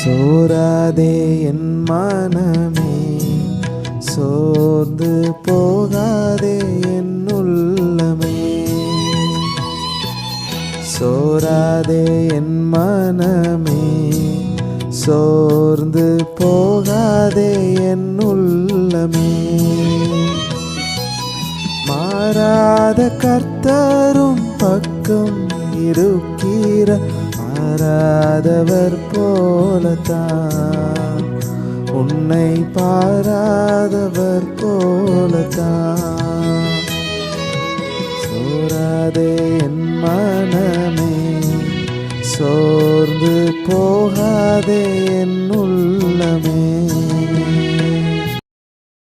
சோராதே என் மனமே, சோர்ந்து போகாதே என் உள்ளமே. சோராதே என் மனமே, சோர்ந்து போகாதே என் உள்ளமே. மாறாத கர்த்தரும் பக்கம் இருக்கிற மாறாதவர் போலத்தான், உன்னை பாராதவர் போலத்தான். சோராதே என் மனமே, சோர்ந்து போகாதே என்